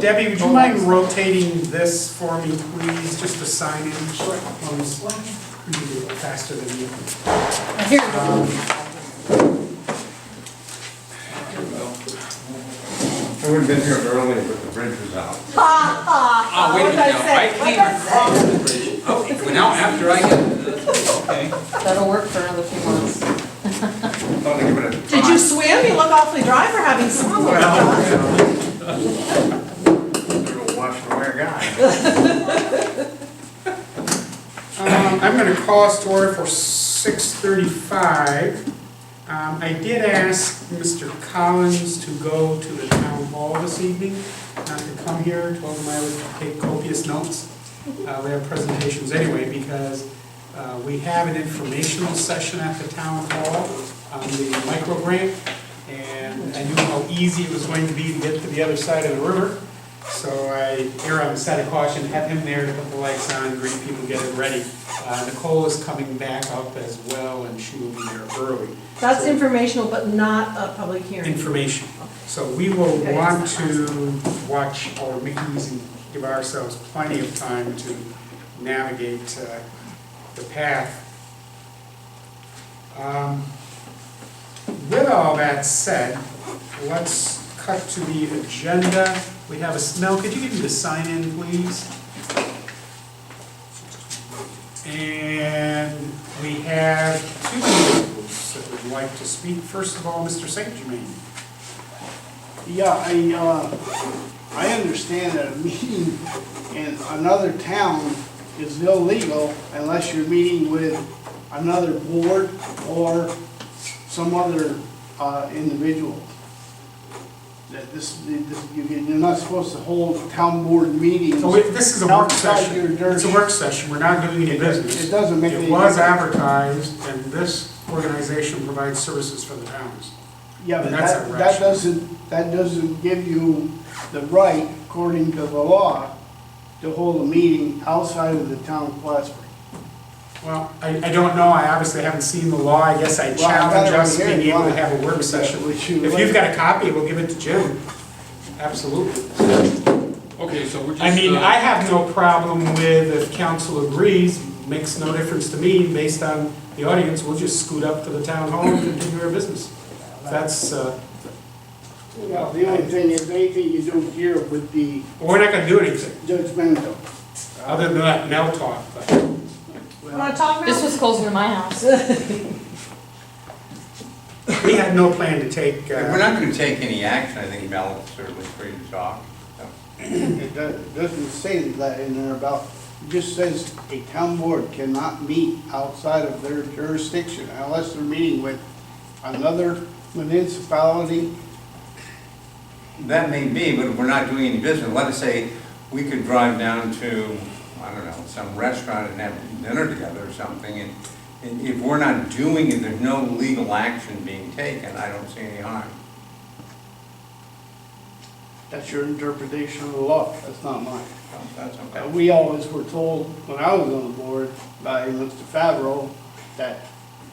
Debbie, would you mind rotating this for me, please, just to sign in? Sure. You can do it faster than you. Here you go. I would have been here earlier, but the bridge was out. Oh, wait a minute, now, I came across the bridge. Oh, well, now after I get, okay. That'll work for another few months. Thought I'd give it a Did you try. swim? You look awfully dry for having swum. Well, they're a wash and wear guy. I'm going to call us to order for 6:35. I did ask Mr. Collins to go to the town hall this evening, not to come here. Told him I would take copious notes. We have presentations anyway because we have an informational session at the town hall on the micro grant, and I knew how easy it was going to be to get to the other side of the river. So I err on the side of caution, have him there to put the lights on, greet people, get it ready. Nicole is coming back up as well, and she will be there early. That's So, informational, but not a public hearing. information. So we will want to watch our Mickeys and give ourselves plenty of time to navigate the path. With all that said, let's cut to the agenda. We have a smell. Could you give me the sign in, please? And we have two individuals that would like to speak. First of all, Mr. St. Germain. Yeah, I understand that a meeting in another town is illegal unless you're meeting with another board or some other individual. That you're not supposed to hold town board meetings. So this is a work outside session. your jurisdiction. It's a work session. We're not doing any business. It doesn't make any It was difference. advertised, and this organization provides services for the towns. Yeah, but That's a that doesn't give you the right, according to the law, to hold a meeting outside of the town of Plattsburgh. Well, I don't know. I obviously haven't seen the law. I guess I Well, I've got challenge it right us here. being able to Why? have a work session. Which you- If you've got a copy, we'll give it to Jim. Absolutely. Okay, so we're just. I mean, I have no problem with, if council agrees, makes no difference to me, based on the audience, we'll just scoot up to the town hall and continue our business. That's, Well, the only thing is, anything you do here would be we're not gonna do anything, judgmental. other than that Mel talk, but. Want to talk about? This was closer to my house. We had no plan to take, If we're not going to take any action, I think Mel is certainly free to talk. So, It doesn't say that in there about, it just says a town board cannot meet outside of their jurisdiction unless they're meeting with another municipality. that may be, but if we're not doing any business, let us say we could drive down to, I don't know, some restaurant and have dinner together or something, and if we're not doing it, there's no legal action being taken, I don't see any harm. That's your interpretation of the law, that's not mine. So that's okay. We always were told, when I was on the board, by Mr. Favreau, that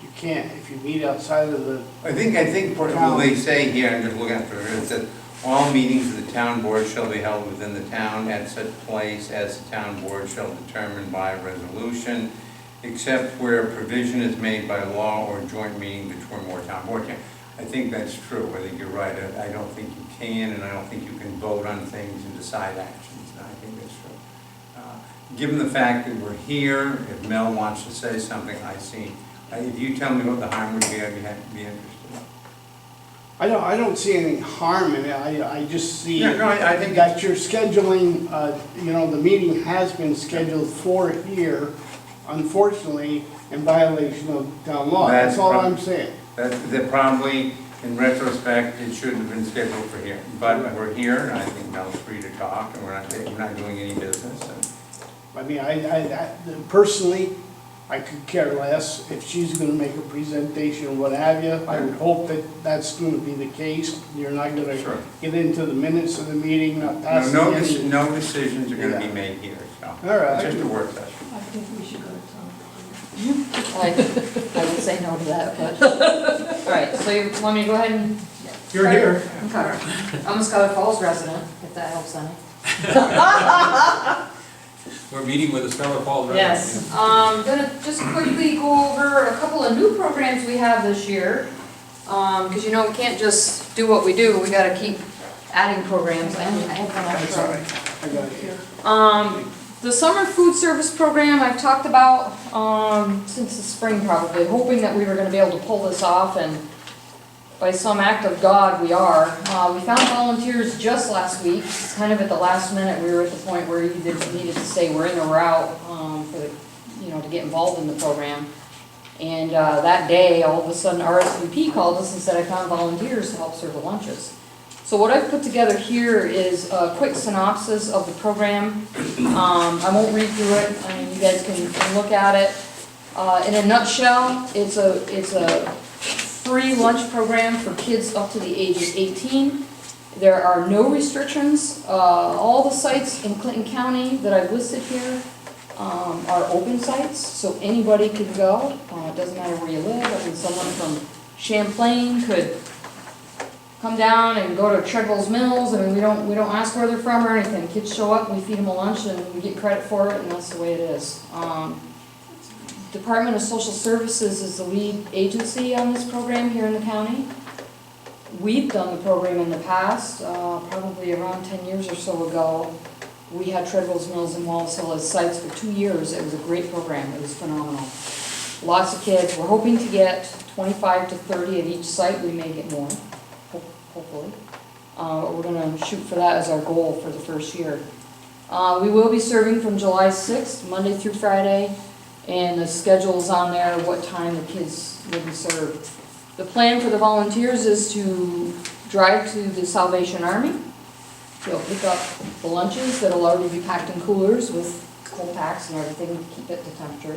you can't, if you meet outside of the, I think what they say here, I'm just looking at it says, all meetings of the town board shall be held within the town at such place as the town board shall determine by resolution, except where provision is made by law or joint meeting between more town boards. I think that's true. I think you're right. I don't think you can, and I don't think you can vote on things and decide actions. And I think that's true. Given the fact that we're here, if Mel wants to say something, I see. If you tell me what the harm would be, I'd be interested. I don't see any harm in it, I just see Yeah, no, I think that you're scheduling, the meeting has been scheduled for here, unfortunately, in violation of town law, that's all I'm saying. That probably, in retrospect, it shouldn't have been scheduled for here. But we're here, and I think Mel's free to talk, and we're not doing any business. I mean, personally, I could care less if she's gonna make a presentation or what have you. I would hope that that's gonna be the case. You're not gonna Sure. get into the minutes of the meeting, not passing No any. no decisions are going to Yeah. be made here, so. All right. It's just a work session. I think we should go to town. I would say no to that, but. All right, so you want me to go ahead and? You're here. Okay. I'm a Scholar Falls resident, if that helps any. We're meeting with the Stellar Falls residents. Yes, gonna just quickly go over a couple of new programs we have this year. Because you know, we can't just do what we do, we gotta keep adding programs. I have one That's all extra. right, I got it here. The summer food service program I've talked about, since the spring probably, hoping that we were gonna be able to pull this off, and by some act of God, we are. We found volunteers just last week, kind of at the last minute, we were at the point where you needed to say we're in or we're out, for the, to get involved in the program. And, that day, all of a sudden RSVP called us and said, I found volunteers to help serve the lunches. So what I've put together here is a quick synopsis of the program. I won't read through it, I mean, you guys can look at it. In a nutshell, it's a free lunch program for kids up to the age of 18. There are no restrictions. All the sites in Clinton County that I've listed here are open sites, so anybody could go. It doesn't matter where you live. I mean, someone from Champlain could come down and go to Treadwell's Mills. I mean, we don't ask where they're from or anything. Kids show up, we feed them a lunch, and we get credit for it, and that's the way it is. Department of Social Services is the lead agency on this program here in the county. We've done the program in the past, probably around 10 years or so ago. We had Treadwell's Mills and Wallace Hill as sites for 2 years. It was a great program. It was phenomenal. Lots of kids. We're hoping to get 25 to 30 at each site. We may get more, hopefully. We're going to shoot for that as our goal for the first year. We will be serving from July 6th, Monday through Friday, and the schedule is on there, what time the kids will be served. The plan for the volunteers is to drive to the Salvation Army. They'll pick up the lunches that'll already be packed in coolers with cold packs and everything to keep it to temperature.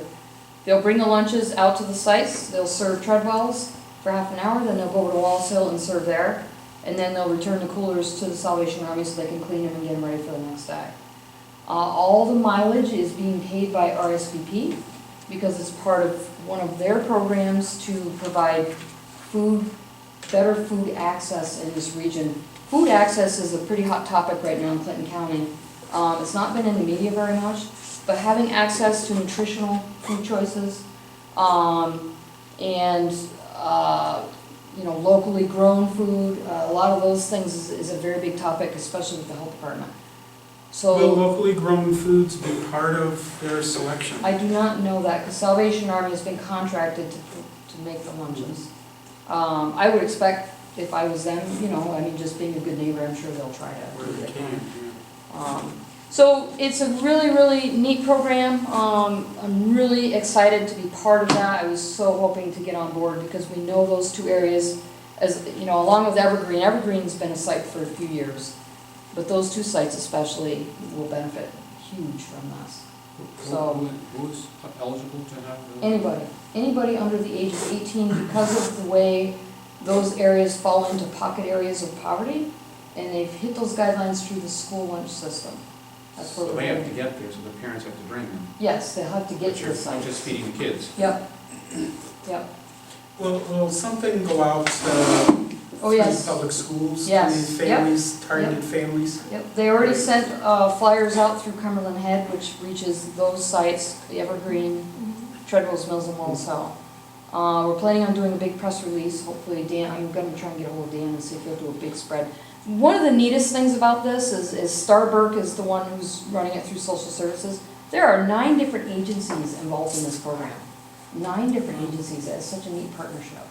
They'll bring the lunches out to the sites. They'll serve Treadwell's for half an hour, then they'll go over to Wallace Hill and serve there. And then they'll return the coolers to the Salvation Army so they can clean them and get them ready for the next day. All the mileage is being paid by RSVP because it's part of one of their programs to provide better food access in this region. Food access is a pretty hot topic right now in Clinton County. It's not been in the media very much, but having access to nutritional food choices and locally grown food, a lot of those things is a very big topic, especially with the health department. So Will locally grown foods be part of their selection? I do not know that because Salvation Army has been contracted to make the lunches. I would expect if I was them, just being a good neighbor, I'm sure they'll try to. Where they can, yeah. So it's a really, really neat program. I'm really excited to be part of that. I was so hoping to get on board because we know those two areas, as along with Evergreen. Evergreen's been a site for a few years, but those two sites especially will benefit huge from this. So Who is eligible to have the? anybody under the age of 18, because of the way those areas fall into pocket areas of poverty, and they've hit those guidelines through the school lunch system. That's what So we're they have doing. to get there, so the parents have to bring them. Yes, they'll have to get But to you're the site. just feeding the kids. Yep, yep. Will something go out Oh, to yes. public schools? Yes. To families, targeted families? Yep, they already sent flyers out through Cumberland Head, which reaches those sites, the Evergreen, Treadwell's Mills, and Wallace Hill. We're planning on doing a big press release, hopefully Dan, I'm gonna try and get ahold of Dan and see if he'll do a big spread. One of the neatest things about this is Starburke is the one who's running it through social services. There are 9 different agencies involved in this program. 9 different agencies, that's such a neat partnership.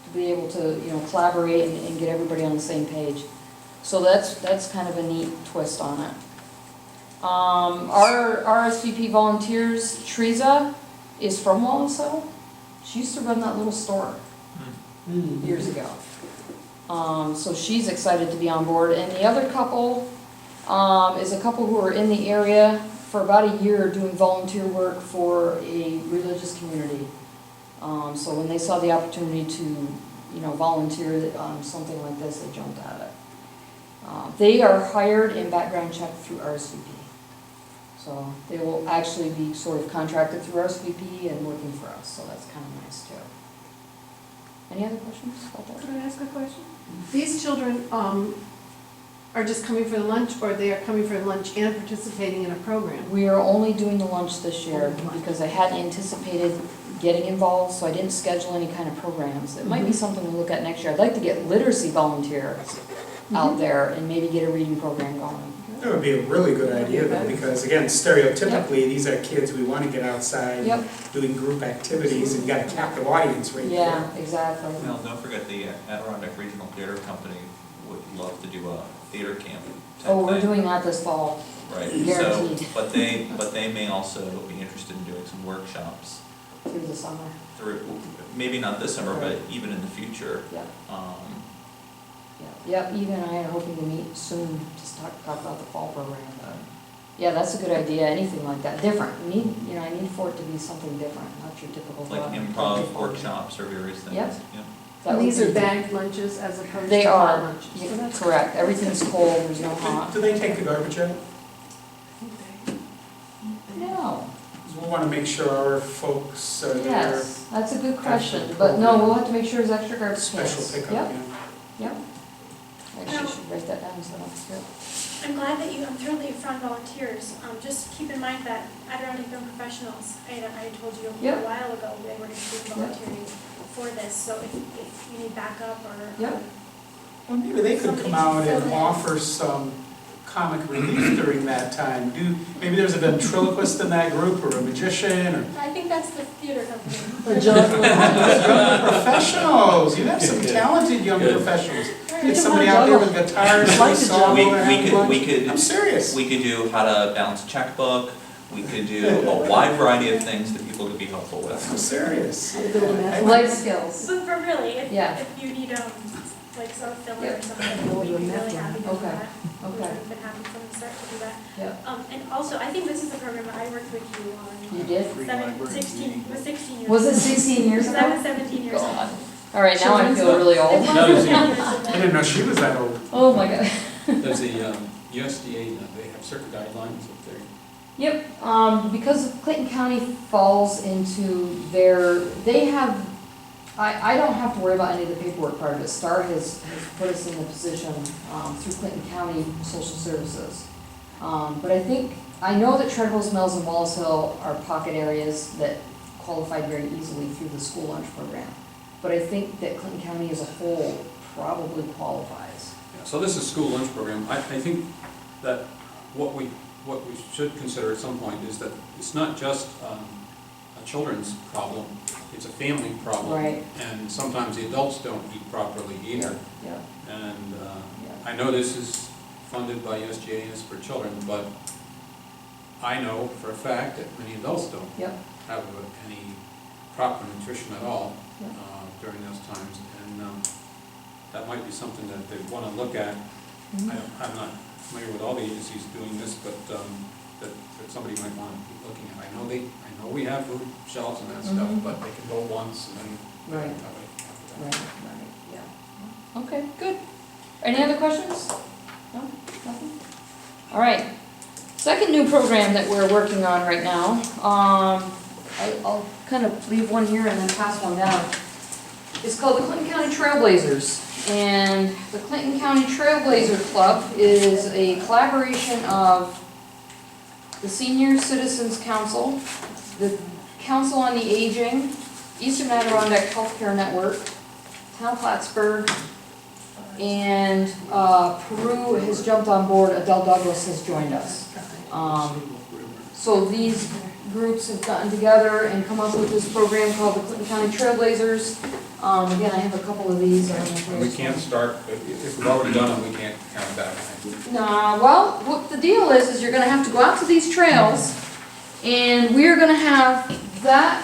To be able to, collaborate and get everybody on the same page. So that's kind of a neat twist on it. Our RSVP volunteers, Teresa is from Wallace Hill. She used to run that little store years ago. So she's excited to be on board. And the other couple is a couple who are in the area for about a year doing volunteer work for a religious community. So when they saw the opportunity to, volunteer on something like this, they jumped at it. They are hired and background checked through RSVP. So they will actually be sort of contracted through RSVP and working for us, so that's kind of nice too. Any other questions about that? Can I ask a question? These children, are just coming for the lunch, or they are coming for lunch and participating in a program? We are only doing the lunch this year because I hadn't anticipated getting involved, so I didn't schedule any kind of programs. It might be something we look at next year. I'd like to get literacy volunteers out there and maybe get a reading program going. That would be a really good idea though, because again, stereotypically, these are kids we want to get outside, Yep. doing group activities, and you got a captive audience right there. Yeah, exactly. Well, don't forget the Adirondack Regional Theater Company would love to do a theater camp type Oh, we're thing. doing that this fall. Right, guaranteed. so, but they may also be interested in doing some workshops Through the summer. through, maybe not this summer, but even in the future. Yep. Um, Yep, Eva and I are hoping to meet soon to talk about the fall program. Yeah, that's a good idea, anything like that, different. We need, I need for it to be something different, not your typical. Like improv workshops or various things. Yep. Yeah. That And would these are be- bagged lunches as opposed to They hot are, lunches? So yeah, that's correct, everything's cold, there's no hot. Do they take the garbage out? No, 'Cause we want to make sure our folks are there. yes, that's a good question, but no, we'll have to make sure there's extra garbage cans. Special pickup, Yep, yeah. yep. Actually, I should write that down, so that's I'm glad that I'm thrilled that you found volunteers. Just keep in mind that Adirondack Young Professionals, I told you a Yep. while ago, they were interested in volunteering for this, so if you need backup or. Yep. Well, maybe they could come out and offer some comic relief during that time. Maybe there's a ventriloquist in that group, or a magician, or I think that's the theater company. young professionals. You have some talented young professionals. Get somebody out there with guitars, Like sing to song, We, or have we could, lunch. we could. I'm serious. We could do how to balance a checkbook, we could do a wide variety of things that people could be helpful with. I'm serious. Life skills. But really, Yeah. if you need, like sort of filler or Yep. something, we'd be really happy to do Okay. that. Okay. We've been happy from the start to do that. Yep. And also, I think this is a program that I worked with you on. You did? 16 years. Was it 16 years Because ago? I was 17 years old. God. All right, now I feel really It old. was No, 17 years I ago. didn't know she was that old. Oh, my God. There's a USDA, they have certain guidelines up there. Yep, because Clinton County falls into they have, I don't have to worry about any of the paperwork part of it. STAR has put us in the position, through Clinton County Social Services. But I know that Treadwell's Mills and Wallace Hill are pocket areas that qualified very easily through the school lunch program. But I think that Clinton County as a whole probably qualifies. Yeah, so this is school lunch program. I think that what we should consider at some point is that it's not just a children's problem, it's a family problem. Right. And sometimes the adults don't eat properly either. Yeah, And yeah. I know this is funded by USDA and it's for children, but I know for a fact that many adults don't Yep. have any proper nutrition at all Yep. during those times. And that might be something that they want to look at. Mhm. I'm not familiar with all the agencies doing this, but that somebody might want to be looking at. I know we have food shelves and that stuff, Mhm. but they can go once and then. Right. Right. Right, yeah. Okay, good. Any other questions? No, nothing? All right. Second new program that we're working on right now, I'll kind of leave one here and then pass one down. It's called the Clinton County Trailblazers. And the Clinton County Trailblazer Club is a collaboration of the Senior Citizens Council, the Council on the Aging, Eastern Adirondack Healthcare Network, Town of Plattsburgh, and Peru has jumped on board. Adele Douglas has joined us. So these groups have gotten together and come up with this program called the Clinton County Trailblazers. Again, I have a couple of these. I don't know if We there's- can't start, if we've already done them, we can't count back. Nah, well, what the deal is you're gonna have to go out to these trails, and we're gonna have that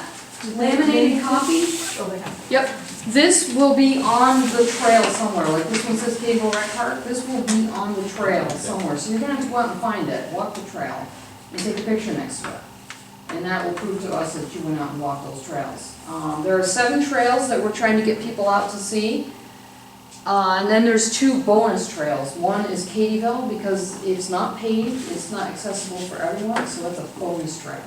laminated copy. Oh, they have. Yep, this will be on the trail somewhere, like this one says Cable Rec Park, this will be on the trail somewhere. So you're gonna have to go out and find it, walk the trail, and take a picture next to it. And that will prove to us that you went out and walked those trails. There are 7 trails that we're trying to get people out to see. And then there's 2 bonus trails. One is Katyville, because it's not paved, it's not accessible for everyone, so that's a bonus trail.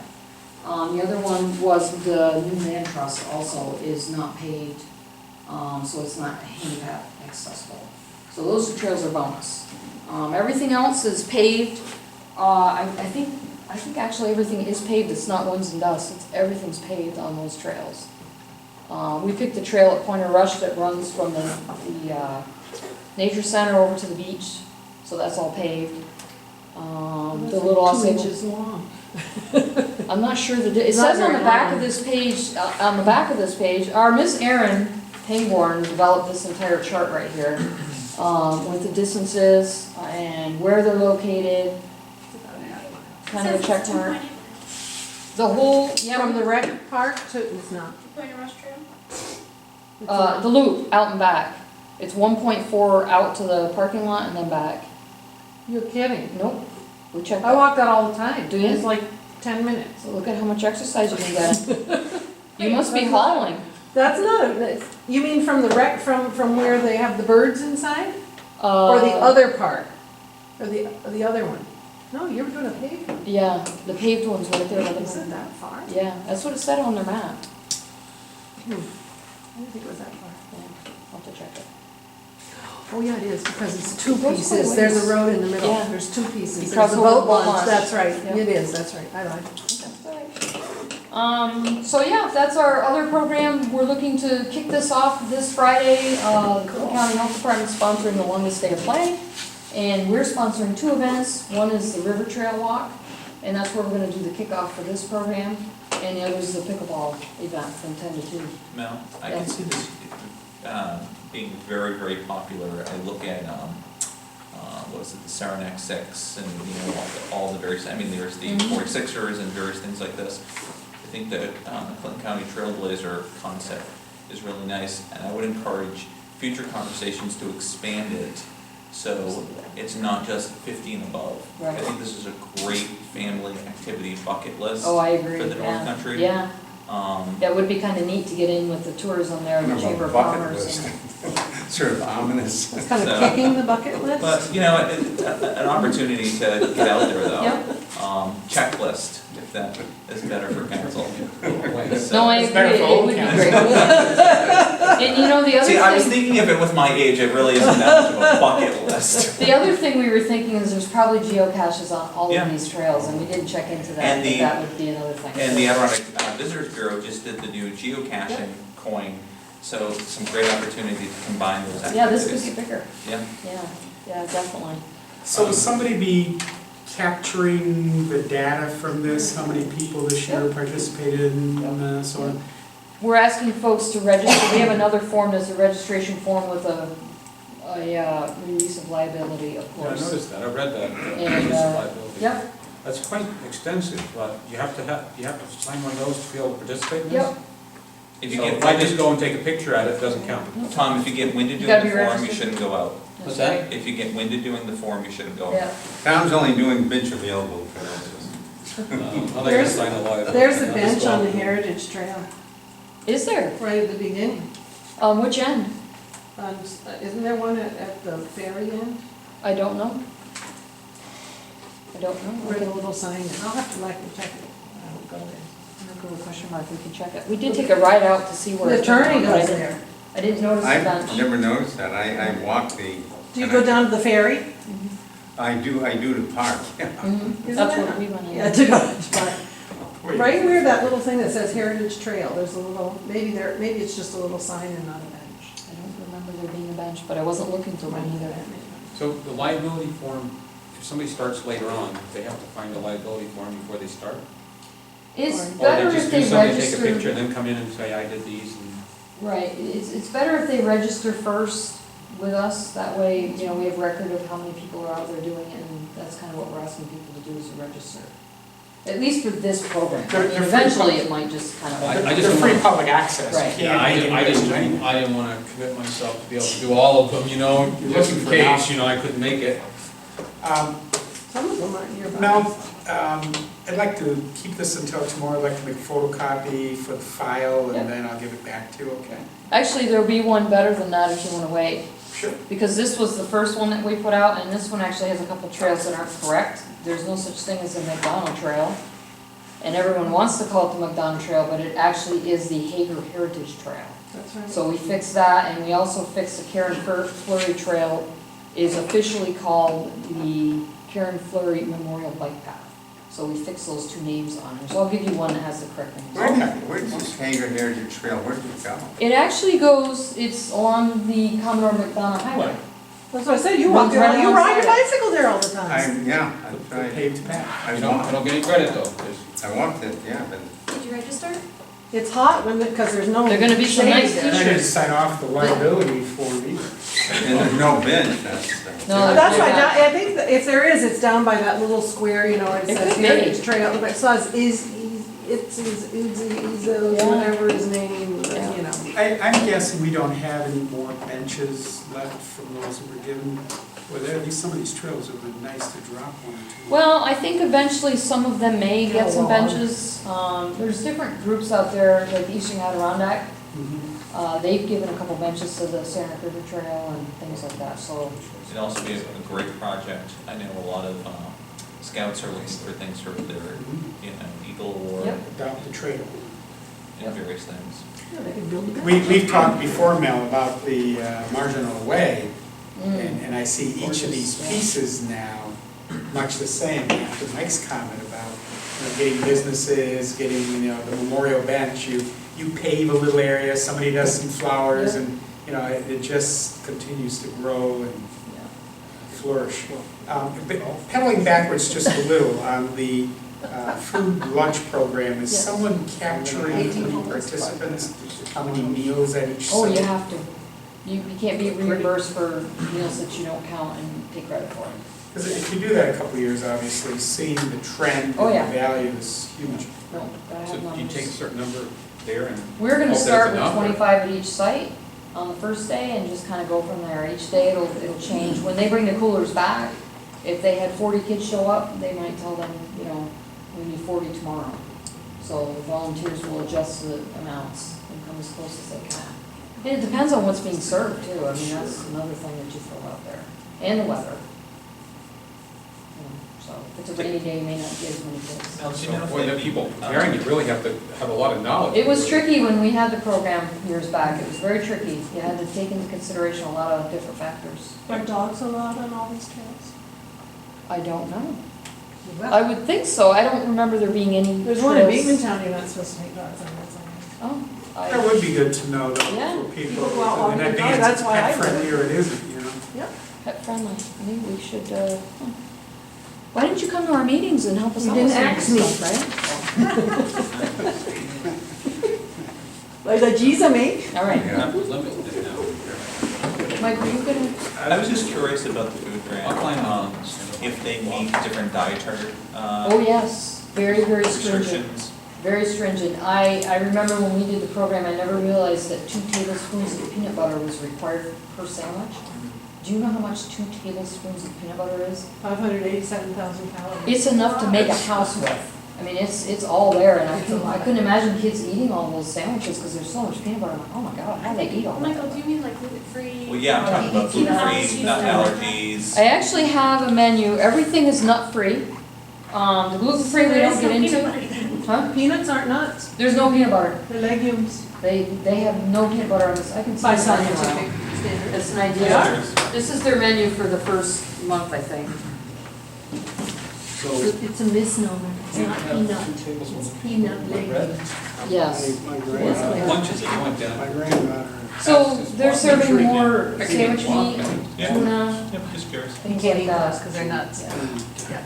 The other one was the New Man Trust, also is not paved, so it's not handicap accessible. So those 2 trails are bonus. Everything else is paved. I think actually everything is paved, it's not ones and dust, everything's paved on those trails. We picked a trail at Pointer Rush that runs from the nature center over to the beach, so that's all paved. The little 2 Osage, inches long. I'm not sure it says on the back of this page, our Miss Erin Pangborn developed this entire chart right here, with the distances and where they're located, kind of a check mark. The whole, From the rec park to, it's not. Point of Rush Trail? the loop out and back. It's 1.4 out to the parking lot and then back. You're kidding. Nope, we checked I that. walk that all the time. Do you? It's like 10 minutes. So look at how much exercise you can get. You must be hauling. That's not, you mean from the rec, from where they have the birds inside? Or the other park? Or the other one? No, you were doing a paved one. Yeah, the paved one's right there. by the Is it road. that far? Yeah, that's what it said on their map. I didn't think it was that far. Yeah, I'll have to check it. Oh, yeah, it is, because it's two It goes quite pieces. a There's ways. a road in the middle. Yeah. There's 2 pieces. You There's cross the over the boat boat launch. launch. That's right. Yep. It is, that's right. I lied. So yeah, that's our other program. We're looking to kick this off this Friday. The Clinton County Health Department is sponsoring the longest day of play. And we're sponsoring 2 events. One is the River Trail Walk, and that's where we're gonna do the kickoff for this program. And the other is the pickleball event from 10 to 2. Mel, I Yeah. can see this being very, very popular. I look at, what is it, the Saranac Six, and, all the various, there's the 46ers and various things like this. I think that the Clinton County Trailblazer concept is really nice, and I would encourage future conversations to expand it, so it's not just 50 and above. Right. I think this is a great family activity bucket list Oh, I agree, for the North yeah. Country. Yeah, that would be kinda neat to get in with the tourism there, and the Chamber of Bucket Commerce. list. and- Sort of ominous. It's kind of So- kicking the bucket list. But, an opportunity to get out there though. Yep. Checklist, if that is better for council. No, I It's better agree, for it old would be council. great. And the other See, I was thing, thinking of it with my age, it really isn't that much of a bucket list. the other thing we were thinking is there's probably geocaches on all Yeah. of these trails, and we didn't check into that, And but the- that would be another thing. And the Adirondack Visitors Bureau just did the new geocaching coin, so some great opportunity to combine those activities. Yeah, this could be bigger, Yeah. yeah, definitely. So will somebody be capturing the data from this, how many people this year participated and so on? We're asking folks to register, we have another form, there's a registration form with a release of liability, of Yeah, I course. noticed that, I read that. And, Release of liability. Yep, That's quite extensive, but you have to sign one of those to be able to participate in this? yep, If you So get if I just winded, go and take a picture at it, it doesn't count. Tom, if you get winded You doing gotta the be form, you registered. shouldn't go out. that's that? right, If you get winded doing the form, you shouldn't go out. yeah. Town's only doing bitch available for this. Well, they gotta sign a liability. There's a I'll bench just go on the out. Heritage Trail, Is there? right at the beginning. Which end? Isn't there one at the ferry end? I don't know. I don't know. Where the little sign is. I'll have to check it. I don't go there. I'll go question mark, we can check it. We did take a ride out to see where. The it took attorney us, but I goes didn't- there. I didn't notice the I've bench. never noticed that. I walk the. Do you go down to the ferry? I do the park, yeah. Mhm. Isn't That's that- what we went in. Yeah, to go, right where that little thing that says Heritage Trail, there's a little, maybe it's just a little sign and not a bench. I don't remember there being a bench, but I wasn't looking for one either. So the liability form, if somebody starts later on, they have to find a liability form before they start? It's Or better Or they if just they do something, take a picture, register. and then come in and say, I did these, and Right, it's better if they register first with us, that way, we have record of how many people are out there doing it, and that's kind of what we're asking people to do is to register. At least for this program. I mean, They're free eventually public. it might just kind of. I They're just free want- public access. You Right. can't Yeah, I make didn't, anybody- I didn't wanna commit myself to be able to do all of them, just in for case, I couldn't make it. Some of them aren't nearby. No, I'd like to keep this until tomorrow, I'd like to make a photocopy for the file, Yep. and then I'll give it back to you, okay? Actually, there'll be one better than that if you want to wait. Sure. Because this was the first one that we put out, and this one actually has a couple trails that aren't correct. There's no such thing as a McDonald Trail. And everyone wants to call it the McDonald Trail, but it actually is the Hager Heritage Trail. That's right. So we fixed that, and we also fixed the Karen Flurry Trail is officially called the Karen Fleury Memorial Bike Path. So we fixed those two names on there. So I'll give you one that has the correct names. Where does this Hanger Heritage Trail, where does it go? It actually goes, it's along the Commodore McDonald Highway. That's what I said, you walk there, you ride your bicycle there all the time. Yeah, The paved path. I I want, don't get any credit though, 'cause I want it, yeah, but Did you register? It's hot when, because there's no. There are gonna be some shade nice there. And I didn't t-shirts. sign off the liability for me. and there's no bench, that's. No, That's Yeah. right, I think that if there is, it's down by that little square, you know, it It says could be. Heritage Trail, but it says Yeah. whatever his name, you know. I'm guessing we don't have any more benches left from those that were given. Well, there, these, some of these trails would have been nice to drop one or two. Well, I think eventually some of them may get some Oh, wow. benches. There's different groups out there, like the Eastern Adirondack. Mhm. They've given a couple benches to the Santa River Trail and things like that, so. It'd also be a great project. I know a lot of scouts are looking for things for their, you know, Eagle Award Yep. Adopt the trail. and various things. Yeah, they could build a bench. We've talked before, Mel, about the marginal way, Mm. and I see each of these pieces now much the same after Mike's comment about, getting businesses, getting, the memorial bench, you pave a little area, somebody does some flowers, Yeah. and, it just continues to grow and flourish. But pedaling backwards just a little on the food lunch program, is Yes. someone capturing how many participants, how many meals at each Oh, site? you have to. You can't be reimbursed for meals that you don't count and take credit for. Because if you do that a couple of years, obviously, seeing the trend Oh, and yeah. the value is huge. No, I so have you take a numbers. certain number there and. We're gonna hope that start it's with enough, or- 25 at each site on the first day and just kind of go from there. Each day it'll change. When they bring the coolers back, if they had 40 kids show up, they might tell them, we need 40 tomorrow. So the volunteers will adjust the amounts and come as close as they can. And it depends on what's being served too. I mean, that's another thing that you throw out there. And the weather. So if it's a rainy day, you may not get as many kids. Now, do you So, know if boy, they- the people preparing, you really have to have a lot of knowledge. It was tricky when we had the program years back. It was very tricky. You had to take into consideration a lot of different factors. Are dogs allowed on all these trails? I don't know. Well, I would think so. I don't remember there being any. there's one in trails. Beekmantown, you're not supposed to take dogs on, that's all. Oh, That would be good to know, though, Yeah. for people. People go out walking And I their think dog, it's that's why I pet do it. friendly or it isn't, pet friendly. Maybe we should, Why didn't you come to our meetings and help us You out didn't with some of ask this me. stuff, right? Like the geez of me. All right. Yeah. Limited now. Mike, were you gonna? I was just curious about the food grant. I'll find out. If they meet different dietary Oh, yes. Very, very stringent. restrictions. Very stringent. I remember when we did the program, I never realized that 2 tablespoons of peanut butter was required per sandwich. Do you know how much 2 tablespoons of peanut butter is? 587,000 calories. It's enough to make a house with. I mean, it's all there, and I couldn't imagine kids eating all those sandwiches because there's so much peanut butter. I'm like, oh my God, how do they eat all that? Michael, do you mean like gluten-free? Well, yeah, I'm talking about gluten-free, nut allergies. I actually have a menu. Everything is nut-free. The gluten-free we don't get into. Huh? Peanuts aren't nuts, There's no peanut butter. they're legumes They have no peanut butter on this. I can by see the menu. scientific standards. That's an idea. This is their menu for the first month, I think. So. It's a misnomer, it's not peanut, it's peanut legume. Yes. My Lunches that you went down. granddaughter. So they're serving more sandwich meat, Yeah. tuna, Yep, just curious. You things can't like eat those that. because they're nuts. Yeah. Yeah.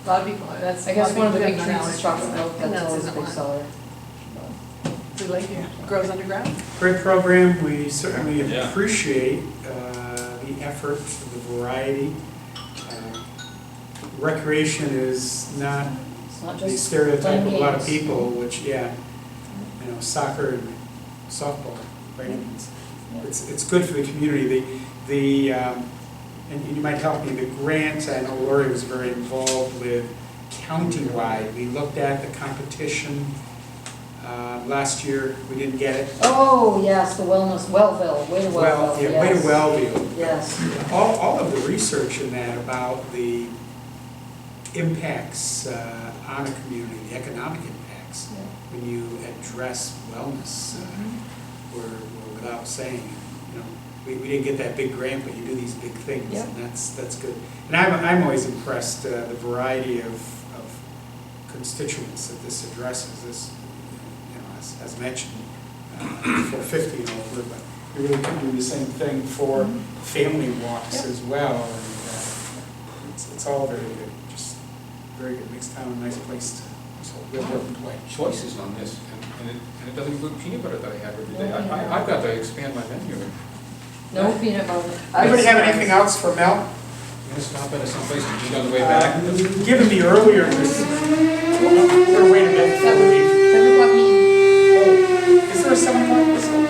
A lot of people, that's. I guess one of the a lot big people have treats is allergies. chocolate milk. That's Nuts always a isn't big one. seller. The legume grows underground. Great program, we certainly Yeah. appreciate the effort, the variety. Recreation is not It's not the just stereotype of a lot of games. people, which, soccer and softball, right? It's good for the community. And you might help me, the grant, I know Lori was very involved with countywide. We looked at the competition. Last year, we didn't get it. Oh, yes, the wellness, Wellville, way to Wellville, yes. Way to Wellville. Yes. All of the research in that about the impacts on a community, the economic impacts, Yeah. when you address wellness, were without saying, we didn't get that big grant, but you do these big things, Yeah. and that's good. And I'm always impressed, the variety of constituents that this addresses, this, you know, as mentioned, for 50 and over, but you really can do the same thing for family walks Yep. as well, and it's all very good, just very good, makes town a nice place to live, work, and play. Choices on this, and it doesn't include peanut butter that I have every day. I've got to expand my menu. No peanut butter. Anybody have anything else for Mel? I'm gonna stop at someplace and eat on the way back. Given the earlier, this, we're gonna wait a bit before we leave. 7 o'clock meeting. Oh, is there a 7 o'clock whistle?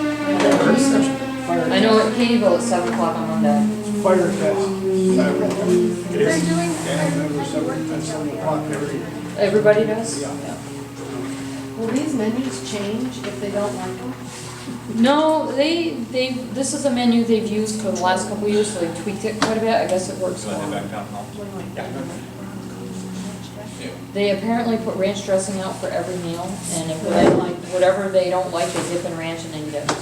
I know at Caneyville it's 7 o'clock on Monday. Fire test. It They're is. doing, Remember 7 o'clock every. Everybody does? Yeah. will these menus change if they don't like them? No, this is a menu they've used for the last couple of years, so they tweaked it quite a bit. I guess it works So I well. head back down home. They apparently put ranch dressing out for every meal, and if they like, whatever they don't like, they dip in ranch and then you get it.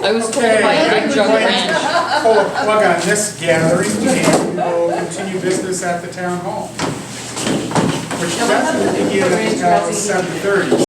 I was told Okay, by a I'm big jug of going ranch. to pull a plug on this gathering, and we'll continue business at the town hall, which doesn't begin until 7:30.